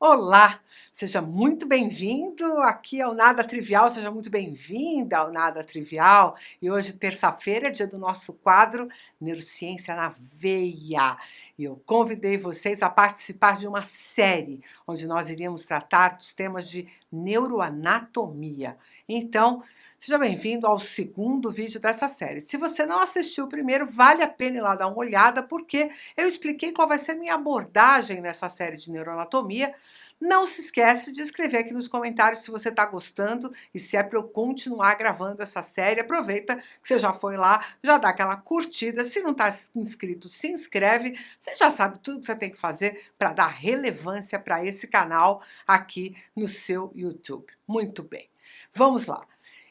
Olá, seja muito bem-vindo aqui ao Nada Trivial, seja muito bem-vinda ao Nada Trivial. E hoje, terça-feira, é dia do nosso quadro Neurociência na Veia. E eu convidei vocês a participar de uma série onde nós iríamos tratar dos temas de neuroanatomia. Então, seja bem-vindo ao segundo vídeo dessa série. Se você não assistiu o primeiro, vale a pena ir lá dar uma olhada, porque eu expliquei qual vai ser a minha abordagem nessa série de neuroanatomia. Não se esquece de escrever aqui nos comentários se você está gostando e se é para eu continuar gravando essa série. Aproveita que você já foi lá, já dá aquela curtida. Se não está inscrito, se inscreve. Você já sabe tudo que você tem que fazer para dar relevância para esse canal aqui no seu YouTube. Muito bem, vamos lá.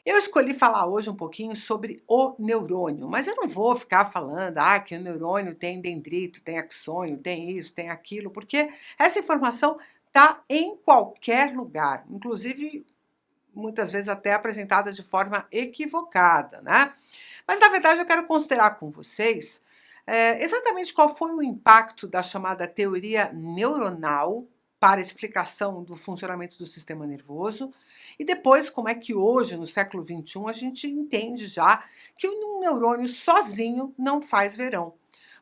Eu escolhi falar hoje um pouquinho sobre o neurônio, mas eu não vou ficar falando que o neurônio tem dendrito, tem axônio, tem isso, tem aquilo, porque essa informação está em qualquer lugar, inclusive muitas vezes até apresentada de forma equivocada, né? Mas na verdade eu quero considerar com vocês exatamente qual foi o impacto da chamada teoria neuronal para a explicação do funcionamento do sistema nervoso e depois como é que hoje, no século XXI, a gente entende já que um neurônio sozinho não faz verão.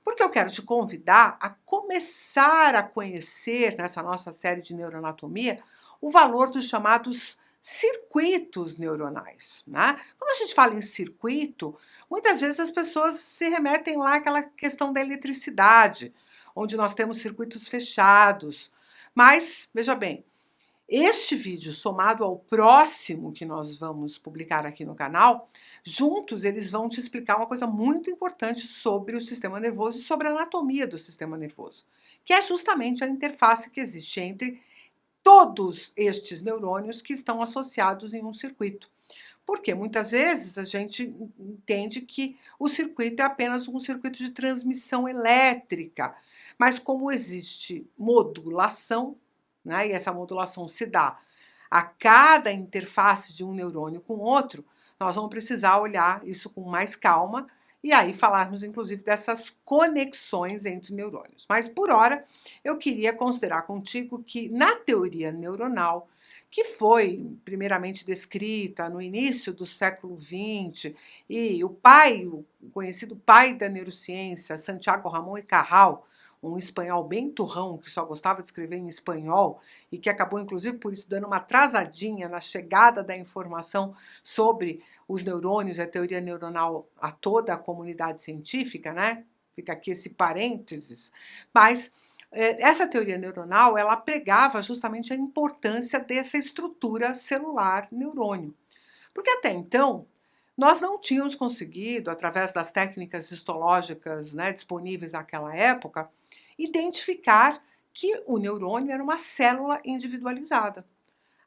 Porque eu quero te convidar a começar a conhecer, nessa nossa série de neuroanatomia, o valor dos chamados circuitos neuronais, né? Quando a gente fala em circuito, muitas vezes as pessoas se remetem lá àquela questão da eletricidade, onde nós temos circuitos fechados. Mas, veja bem, este vídeo, somado ao próximo que nós vamos publicar aqui no canal, juntos eles vão te explicar uma coisa muito importante sobre o sistema nervoso e sobre a anatomia do sistema nervoso, que é justamente a interface que existe entre todos estes neurônios que estão associados em um circuito. Porque muitas vezes a gente entende que o circuito é apenas um circuito de transmissão elétrica, mas como existe modulação, né, e essa modulação se dá a cada interface de um neurônio com outro, nós vamos precisar olhar isso com mais calma e aí falarmos inclusive dessas conexões entre neurônios. Mas por hora, eu queria considerar contigo que na teoria neuronal, que foi primeiramente descrita no início do século XX, e o conhecido pai da neurociência, Santiago Ramón y Cajal, um espanhol bem turrão, que só gostava de escrever em espanhol e que acabou, inclusive, por isso, dando uma atrasadinha na chegada da informação sobre os neurônios e a teoria neuronal a toda a comunidade científica, né? Fica aqui esse parênteses. Mas essa teoria neuronal, ela pregava justamente a importância dessa estrutura celular neurônio. Porque até então, nós não tínhamos conseguido, através das técnicas histológicas, né, disponíveis naquela época, identificar que o neurônio era uma célula individualizada.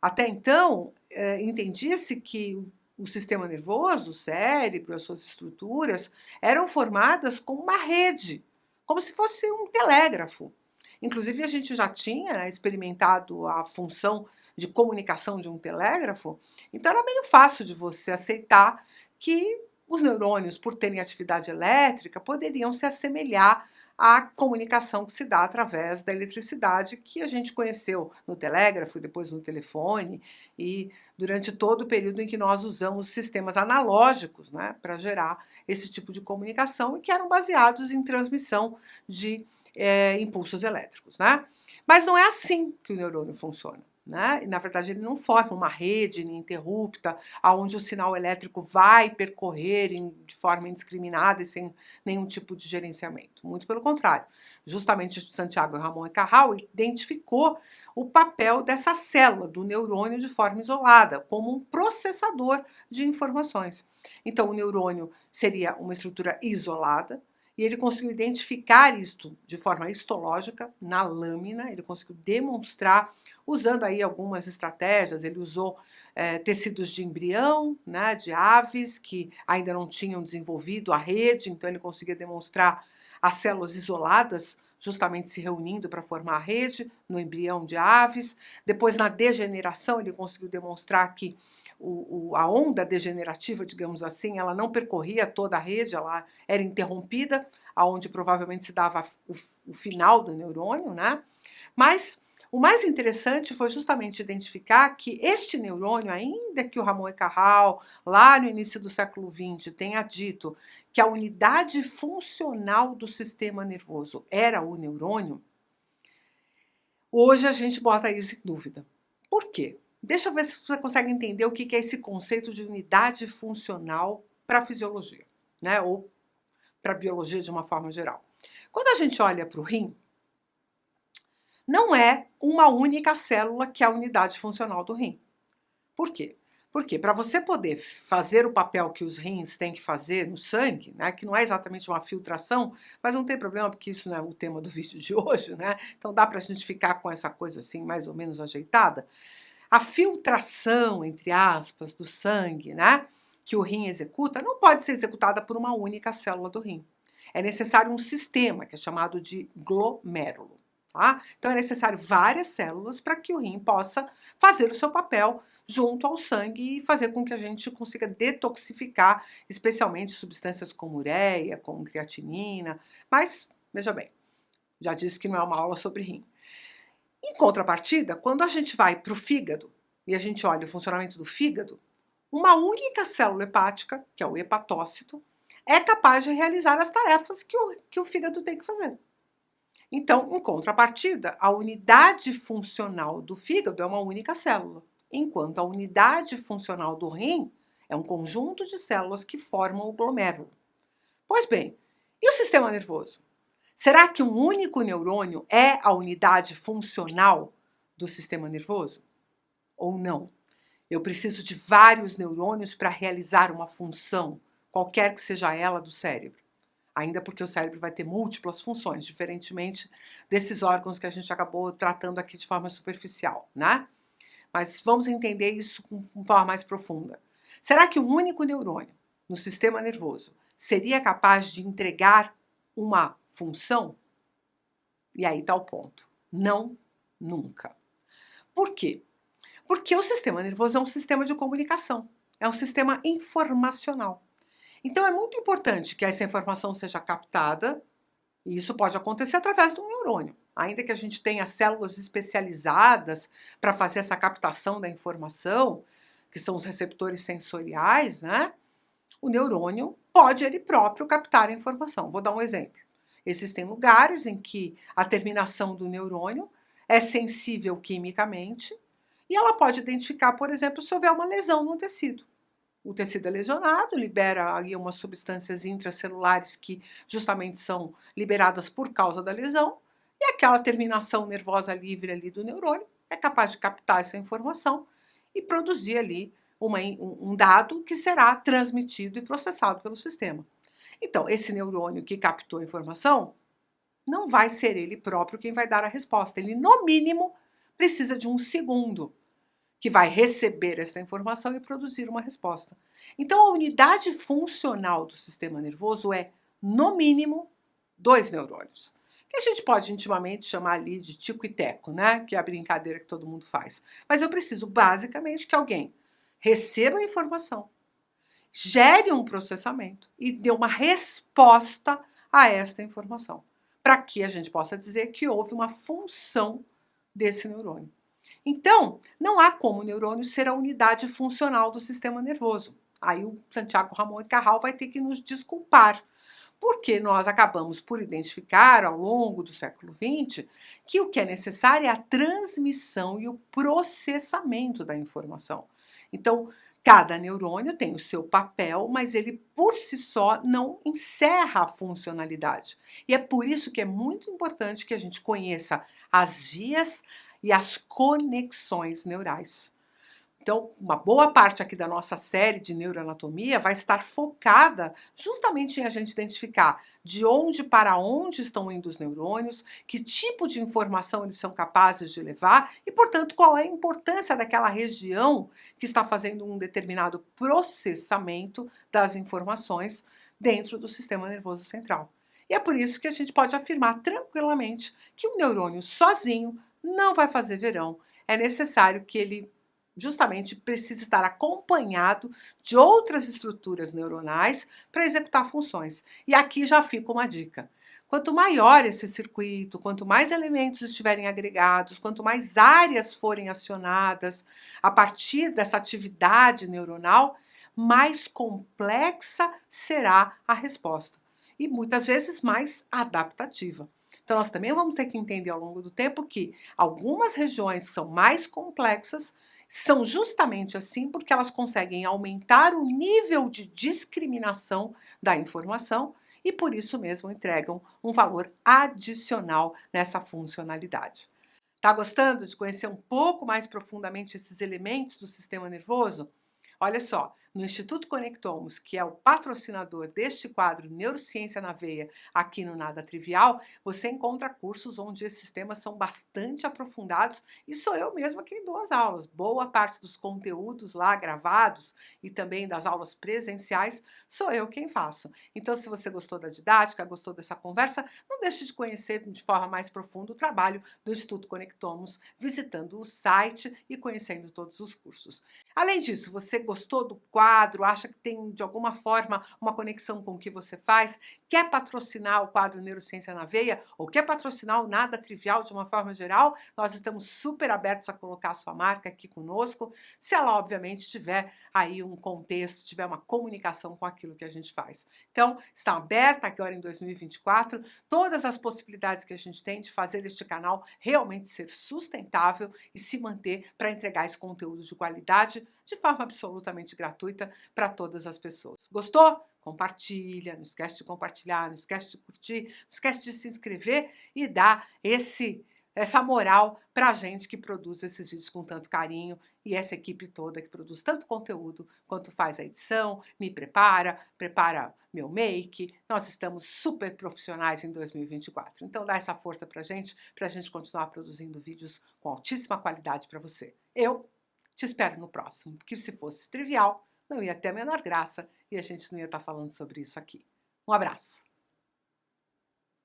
Até então, entendia-se que o sistema nervoso, o cérebro, as suas estruturas, eram formadas como uma rede, como se fosse um telégrafo. Inclusive, a gente já tinha, né, experimentado a função de comunicação de um telégrafo, então era meio fácil de você aceitar que os neurônios, por terem atividade elétrica, poderiam se assemelhar à comunicação que se dá através da eletricidade, que a gente conheceu no telégrafo, depois no telefone, e durante todo o período em que nós usamos sistemas analógicos, né, para gerar esse tipo de comunicação, e que eram baseados em transmissão de impulsos elétricos, né? Mas não é assim que o neurônio funciona. Né? E, na verdade, ele não forma uma rede ininterrupta, onde o sinal elétrico vai percorrer de forma indiscriminada e sem nenhum tipo de gerenciamento. Muito pelo contrário. Justamente Santiago Ramón y Cajal identificou o papel dessa célula, do neurônio, de forma isolada, como um processador de informações. Então, o neurônio seria uma estrutura isolada, e ele conseguiu identificar isto de forma histológica na lâmina, ele conseguiu demonstrar, usando aí algumas estratégias. Ele usou tecidos de embrião, né, de aves que ainda não tinham desenvolvido a rede, então ele conseguia demonstrar as células isoladas justamente se reunindo para formar a rede no embrião de aves. Depois, na degeneração, ele conseguiu demonstrar que a onda degenerativa, digamos assim, ela não percorria toda a rede, ela era interrompida, aonde provavelmente se dava o final do neurônio, né? Mas O mais interessante foi justamente identificar que este neurônio, ainda que o Ramon e Cajal, lá no início do século XX, tenha dito que a unidade funcional do sistema nervoso era o neurônio, hoje a gente bota isso em dúvida. Por quê? Deixa eu ver se você consegue entender o que é esse conceito de unidade funcional para a fisiologia, né? Ou para a biologia de uma forma geral. Quando a gente olha para o rim, não é uma única célula que é a unidade funcional do rim. Por quê? Porque para você poder fazer o papel que os rins têm que fazer no sangue, né, que não é exatamente uma filtração, mas não tem problema porque isso não é o tema do vídeo de hoje, né? Então dá para a gente ficar com essa coisa assim mais ou menos ajeitada. A filtração, entre aspas, do sangue, né, que o rim executa, não pode ser executada por uma única célula do rim. É necessário um sistema que é chamado de glomérulo. Tá? Então é necessário várias células para que o rim possa fazer o seu papel junto ao sangue e fazer com que a gente consiga detoxificar, especialmente substâncias como ureia, como creatinina. Mas, veja bem, já disse que não é uma aula sobre rim. Em contrapartida, quando a gente vai para o fígado e a gente olha o funcionamento do fígado, uma única célula hepática, que é o hepatócito, é capaz de realizar as tarefas que o fígado tem que fazer. Então, em contrapartida, a unidade funcional do fígado é uma única célula, enquanto a unidade funcional do rim é um conjunto de células que formam o glomérulo. Pois bem, e o sistema nervoso? Será que um único neurônio é a unidade funcional do sistema nervoso? Ou não? Eu preciso de vários neurônios para realizar uma função, qualquer que seja ela, do cérebro. Ainda porque o cérebro vai ter múltiplas funções, diferentemente desses órgãos que a gente acabou tratando aqui de forma superficial, né? Mas vamos entender isso com forma mais profunda. Será que um único neurônio no sistema nervoso seria capaz de entregar uma função? E aí está o ponto. Não, nunca. Por quê? Porque o sistema nervoso é um sistema de comunicação, é um sistema informacional. Então é muito importante que essa informação seja captada, e isso pode acontecer através do neurônio. Ainda que a gente tenha células especializadas para fazer essa captação da informação, que são os receptores sensoriais, né? O neurônio pode ele próprio captar a informação. Vou dar um exemplo. Existem lugares em que a terminação do neurônio é sensível quimicamente e ela pode identificar, por exemplo, se houver uma lesão no tecido. O tecido é lesionado, libera aí umas substâncias intracelulares que justamente são liberadas por causa da lesão, e aquela terminação nervosa livre ali do neurônio é capaz de captar essa informação e produzir ali um dado que será transmitido e processado pelo sistema. Então, esse neurônio que captou a informação não vai ser ele próprio quem vai dar a resposta. Ele, no mínimo, precisa de um segundo que vai receber essa informação e produzir uma resposta. Então, a unidade funcional do sistema nervoso é, no mínimo, 2 neurônios, que a gente pode intimamente chamar ali de tico e teco, né? Que é a brincadeira que todo mundo faz. Mas eu preciso, basicamente, que alguém receba a informação, gere um processamento e dê uma resposta a esta informação, para que a gente possa dizer que houve uma função desse neurônio. Então, não há como o neurônio ser a unidade funcional do sistema nervoso. Aí o Santiago Ramon e Cajal vai ter que nos desculpar, porque nós acabamos por identificar ao longo do século XX que o que é necessário é a transmissão e o processamento da informação. Então, cada neurônio tem o seu papel, mas ele por si só não encerra a funcionalidade. E é por isso que é muito importante que a gente conheça as vias e as conexões neurais. Então, uma boa parte aqui da nossa série de neuroanatomia vai estar focada justamente em a gente identificar de onde para onde estão indo os neurônios, que tipo de informação eles são capazes de levar e, portanto, qual é a importância daquela região que está fazendo um determinado processamento das informações dentro do sistema nervoso central. E é por isso que a gente pode afirmar tranquilamente que um neurônio sozinho não vai fazer verão. É necessário que ele justamente precisa estar acompanhado de outras estruturas neuronais para executar funções. E aqui já fica uma dica. Quanto maior esse circuito, quanto mais elementos estiverem agregados, quanto mais áreas forem acionadas a partir dessa atividade neuronal, mais complexa será a resposta e muitas vezes mais adaptativa. Então, nós também vamos ter que entender ao longo do tempo que algumas regiões que são mais complexas são justamente assim porque elas conseguem aumentar o nível de discriminação da informação e por isso mesmo entregam um valor adicional nessa funcionalidade. Tá gostando de conhecer um pouco mais profundamente esses elementos do sistema nervoso? Olha só, no Instituto Conectomos, que é o patrocinador deste quadro Neurociência na Veia, aqui no Nada Trivial, você encontra cursos onde esses temas são bastante aprofundados e sou eu mesma quem dou as aulas. Boa parte dos conteúdos lá gravados e também das aulas presenciais sou eu quem faço. Então, se você gostou da didática, gostou dessa conversa, não deixe de conhecer de forma mais profunda o trabalho do Instituto Conectomos, visitando o site e conhecendo todos os cursos. Além disso, você gostou do quadro, acha que tem de alguma forma uma conexão com o que você faz, quer patrocinar o quadro Neurociência na Veia ou quer patrocinar o Nada Trivial de uma forma geral, nós estamos super abertos a colocar a sua marca aqui conosco, se ela obviamente tiver aí um contexto, tiver uma comunicação com aquilo que a gente faz. Então, está aberta agora em 2024 todas as possibilidades que a gente tem de fazer este canal realmente ser sustentável e se manter para entregar esse conteúdo de qualidade de forma absolutamente gratuita para todas as pessoas. Gostou? Compartilha, não esquece de compartilhar, não esquece de curtir, não esquece de se inscrever e dar essa moral para a gente que produz esses vídeos com tanto carinho e essa equipe toda que produz tanto conteúdo quanto faz a edição, me prepara meu make. Nós estamos super profissionais em 2024. Então dá essa força para a gente continuar produzindo vídeos com altíssima qualidade para você. Eu te espero no próximo, porque se fosse trivial, não ia ter a menor graça e a gente não ia estar falando sobre isso aqui. Um abraço!